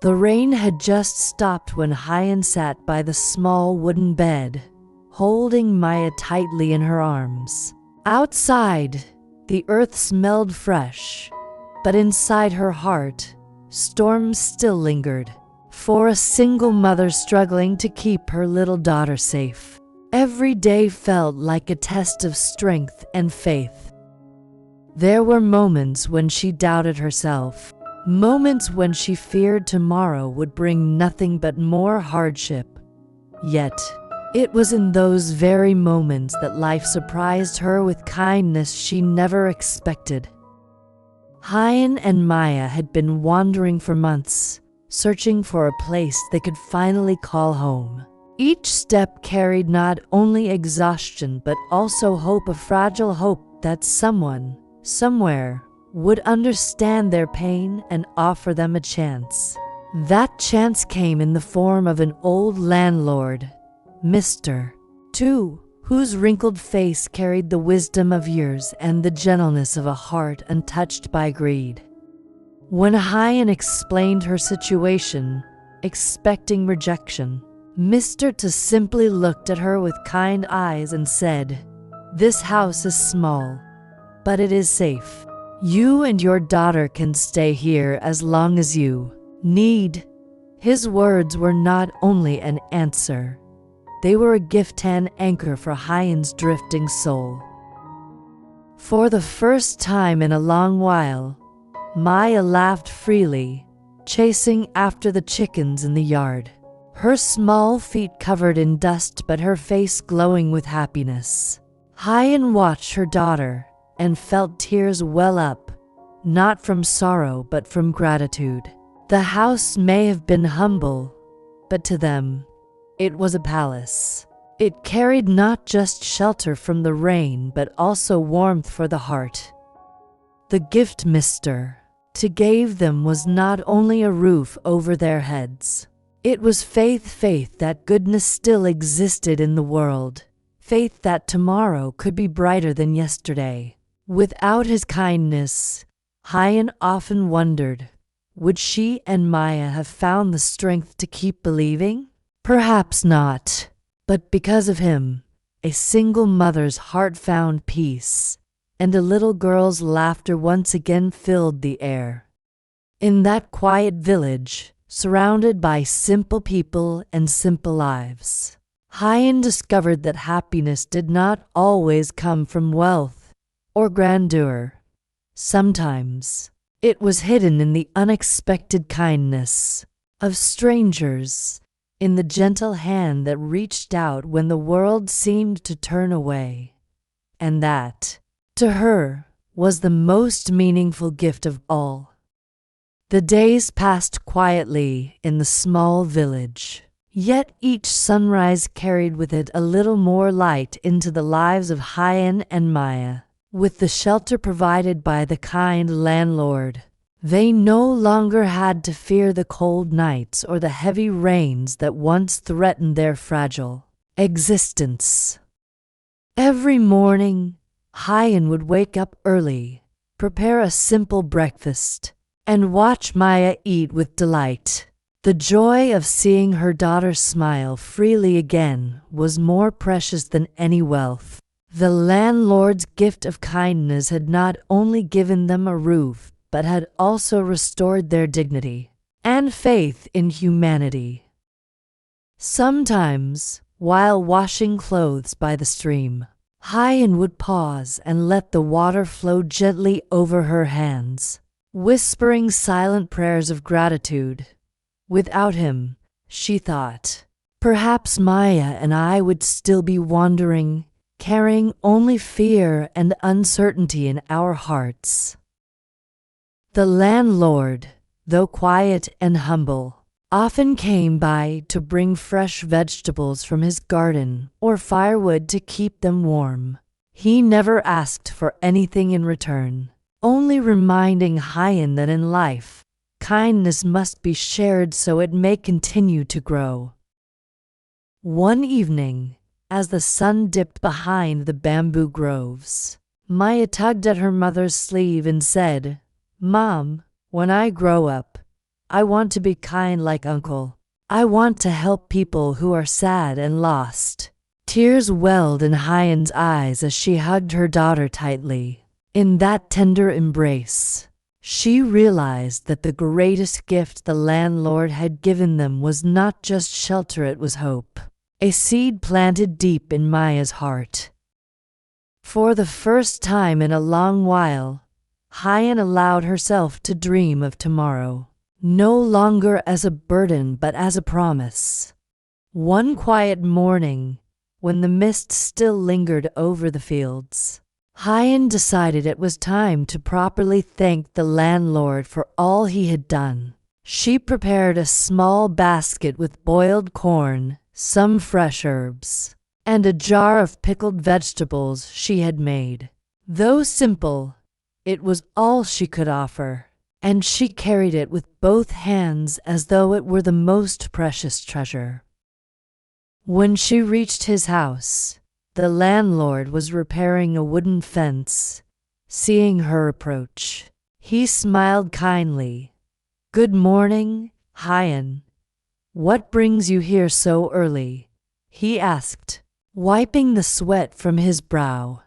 The rain had just stopped when Huyen sat by the small wooden bed, holding Maya tightly in her arms. Outside, the earth smelled fresh, but inside her heart, storms still lingered. For a single mother struggling to keep her little daughter safe, every day felt like a test of strength and faith. There were moments when she doubted herself, moments when she feared tomorrow would bring nothing but more hardship. Yet, it was in those very moments that life surprised her with kindness she never expected. Huyen and Maya had been wandering for months, searching for a place they could finally call home. Each step carried not only exhaustion but also hope, a fragile hope that someone, somewhere, would understand their pain and offer them a chance. That chance came in the form of an old landlord, Mr. Tu, whose wrinkled face carried the wisdom of years and the gentleness of a heart untouched by greed. When Huyen explained her situation, expecting rejection, Mr. Tu simply looked at her with kind eyes and said, "This house is small, but it is safe. You and your daughter can stay here as long as you need." His words were not only an answer, they were a gift and anchor for Huyen's drifting soul. For the first time in a long while, Maya laughed freely, chasing after the chickens in the yard. Her small feet covered in dust but her face glowing with happiness. Huyen watched her daughter and felt tears well up, not from sorrow but from gratitude. The house may have been humble, but to them, it was a palace. It carried not just shelter from the rain but also warmth for the heart. The gift Mr. Tu gave them was not only a roof over their heads. It was faith that goodness still existed in the world, faith that tomorrow could be brighter than yesterday. Without his kindness, Huyen often wondered, would she and Maya have found the strength to keep believing? Perhaps not, but because of him, a single mother's heart found peace, and a little girl's laughter once again filled the air. In that quiet village, surrounded by simple people and simple lives, Huyen discovered that happiness did not always come from wealth or grandeur. Sometimes, it was hidden in the unexpected kindness of strangers, in the gentle hand that reached out when the world seemed to turn away. And that, to her, was the most meaningful gift of all. The days passed quietly in the small village, yet each sunrise carried with it a little more light into the lives of Huyen and Maya. With the shelter provided by the kind landlord, they no longer had to fear the cold nights or the heavy rains that once threatened their fragile existence. Every morning, Huyen would wake up early, prepare a simple breakfast, and watch Maya eat with delight. The joy of seeing her daughter smile freely again was more precious than any wealth. The landlord's gift of kindness had not only given them a roof, but had also restored their dignity and faith in humanity. Sometimes, while washing clothes by the stream, Huyen would pause and let the water flow gently over her hands, whispering silent prayers of gratitude. Without him, she thought, perhaps Maya and I would still be wandering, carrying only fear and uncertainty in our hearts. The landlord, though quiet and humble, often came by to bring fresh vegetables from his garden or firewood to keep them warm. He never asked for anything in return, only reminding Huyen that in life, kindness must be shared so it may continue to grow. One evening, as the sun dipped behind the bamboo groves, Maya tugged at her mother's sleeve and said, "Mom, when I grow up, I want to be kind like Uncle. I want to help people who are sad and lost." Tears welled in Huyen's eyes as she hugged her daughter tightly. In that tender embrace, she realized that the greatest gift the landlord had given them was not just shelter, it was hope. A seed planted deep in Maya's heart. For the first time in a long while, Huyen allowed herself to dream of tomorrow, no longer as a burden but as a promise. One quiet morning, when the mist still lingered over the fields, Huyen decided it was time to properly thank the landlord for all he had done. She prepared a small basket with boiled corn, some fresh herbs, and a jar of pickled vegetables she had made. Though simple, it was all she could offer, and she carried it with both hands as though it were the most precious treasure. When she reached his house, the landlord was repairing a wooden fence. Seeing her approach, he smiled kindly. "Good morning, Huyen. What brings you here so early?" he asked, wiping the sweat from his brow.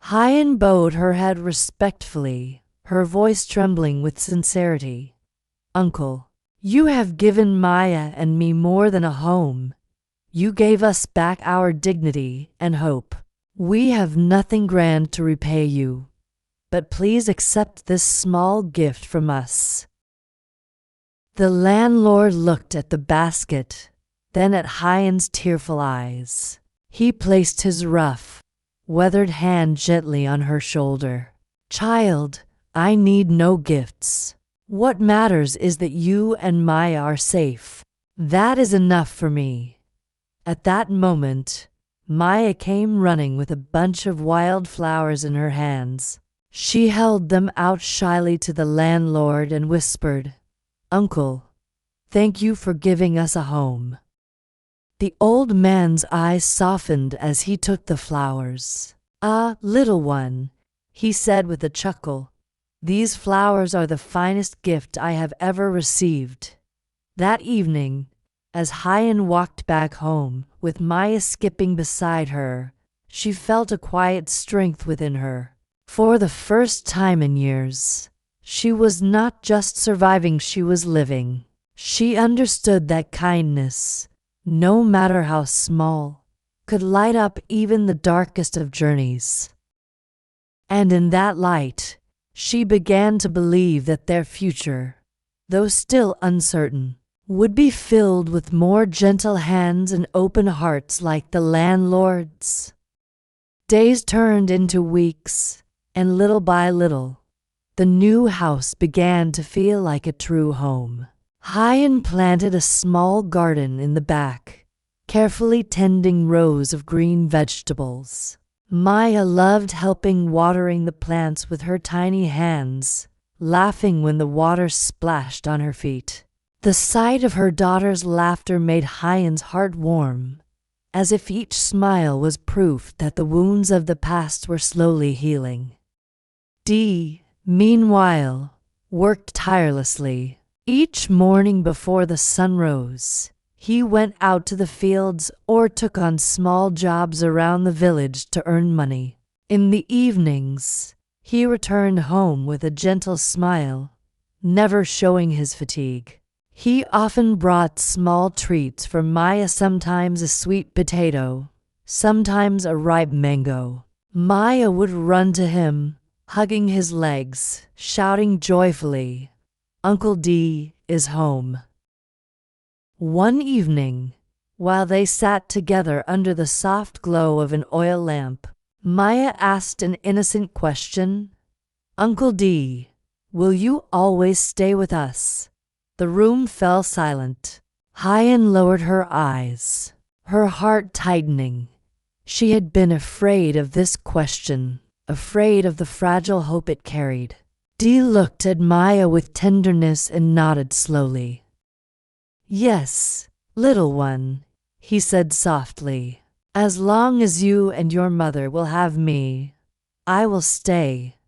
Huyen bowed her head respectfully, her voice trembling with sincerity. "Uncle, you have given Maya and me more than a home. You gave us back our dignity and hope. We have nothing grand to repay you, but please accept this small gift from us." The landlord looked at the basket, then at Huyen's tearful eyes. He placed his rough, weathered hand gently on her shoulder. "Child, I need no gifts. What matters is that you and Maya are safe. That is enough for me." At that moment, Maya came running with a bunch of wild flowers in her hands. She held them out shyly to the landlord and whispered, "Uncle, thank you for giving us a home." The old man's eyes softened as he took the flowers. "Ah, little one," he said with a chuckle, "these flowers are the finest gift I have ever received." That evening, as Huyen walked back home, with Maya skipping beside her, she felt a quiet strength within her. For the first time in years, she was not just surviving, she was living. She understood that kindness, no matter how small, could light up even the darkest of journeys. And in that light, she began to believe that their future, though still uncertain, would be filled with more gentle hands and open hearts like the landlord's. Days turned into weeks, and little by little, the new house began to feel like a true home. Huyen planted a small garden in the back, carefully tending rows of green vegetables. Maya loved helping watering the plants with her tiny hands, laughing when the water splashed on her feet. The sight of her daughter's laughter made Huyen's heart warm, as if each smile was proof that the wounds of the past were slowly healing. Meanwhile, worked tirelessly. Each morning before the sun rose, he went out to the fields or took on small jobs around the village to earn money. In the evenings, he returned home with a gentle smile, never showing his fatigue. He often brought small treats for Maya, sometimes a sweet potato, sometimes a ripe mango. Maya would run to him, hugging his legs, shouting joyfully, "Uncle D is home." One evening, while they sat together under the soft glow of an oil lamp, Maya asked an innocent question. "Uncle D, will you always stay with us?" The room fell silent. Huyen lowered her eyes, her heart tightening. She had been afraid of this question, afraid of the fragile hope it carried. Dee looked at Maya with tenderness and nodded slowly. "Yes, little one," he said softly. "As long as you and your mother will have me, I will stay."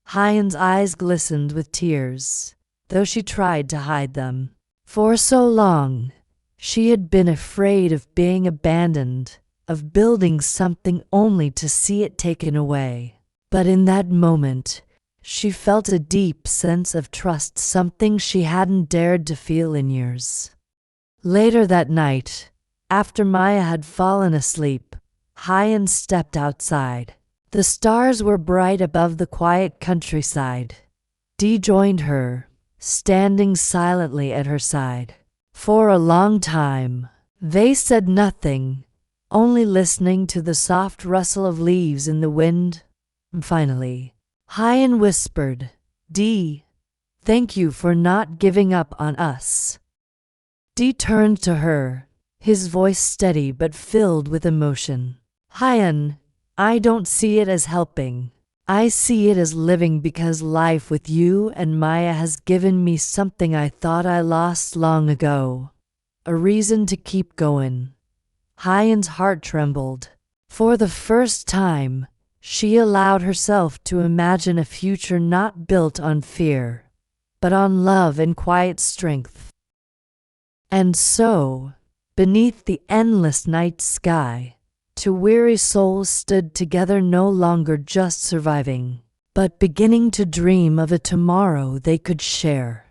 Huyen's eyes glistened with tears. though she tried to hide them. For so long, she had been afraid of being abandoned, of building something only to see it taken away. But in that moment, she felt a deep sense of trust, something she hadn't dared to feel in years. Later that night, after Maya had fallen asleep, Huyen stepped outside. The stars were bright above the quiet countryside. Dee joined her, standing silently at her side. For a long time, they said nothing, only listening to the soft rustle of leaves in the wind. Finally, Huyen whispered, "Dee, thank you for not giving up on us." Dee turned to her, his voice steady but filled with emotion. "Huyen, I don't see it as helping. I see it as living, because life with you and Maya has given me something I thought I lost long ago. A reason to keep going." Huyen's heart trembled. For the first time, she allowed herself to imagine a future not built on fear, but on love and quiet strength. And so, beneath the endless night sky, two weary souls stood together, no longer just surviving, but beginning to dream of a tomorrow they could share.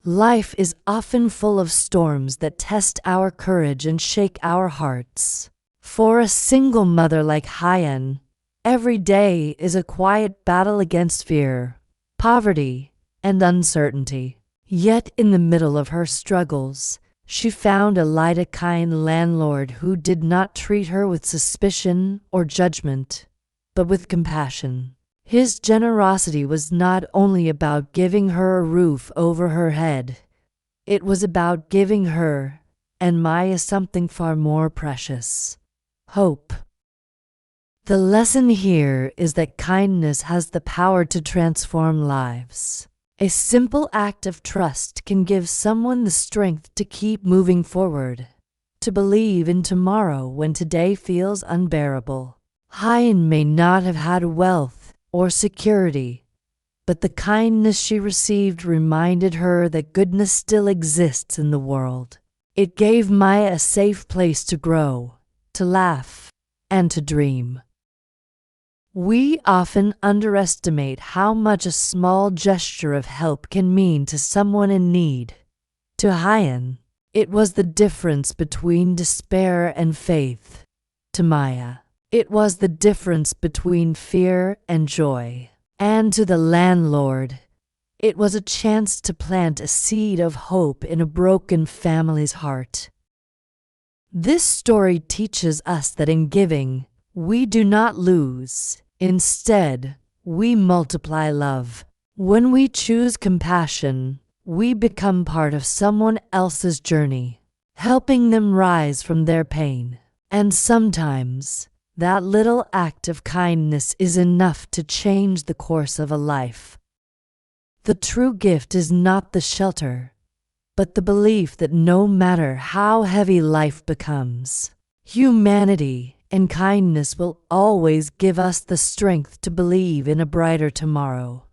Life is often full of storms that test our courage and shake our hearts. For a single mother like Huyen, every day is a quiet battle against fear, poverty, and uncertainty. Yet in the middle of her struggles, she found a lytutay landlord who did not treat her with suspicion or judgment, but with compassion. His generosity was not only about giving her a roof over her head, it was about giving her and Maya something far more precious: hope. The lesson here is that kindness has the power to transform lives. A simple act of trust can give someone the strength to keep moving forward, to believe in tomorrow when today feels unbearable. Huyen may not have had wealth or security, but the kindness she received reminded her that goodness still exists in the world. It gave Maya a safe place to grow, to laugh, and to dream. We often underestimate how much a small gesture of help can mean to someone in need. To Huyen, it was the difference between despair and faith. To Maya, it was the difference between fear and joy. And to the landlord, it was a chance to plant a seed of hope in a broken family's heart. This story teaches us that in giving, we do not lose. Instead, we multiply love. When we choose compassion, we become part of someone else's journey, helping them rise from their pain. And sometimes, that little act of kindness is enough to change the course of a life. The true gift is not the shelter, but the belief that no matter how heavy life becomes, humanity and kindness will always give us the strength to believe in a brighter tomorrow.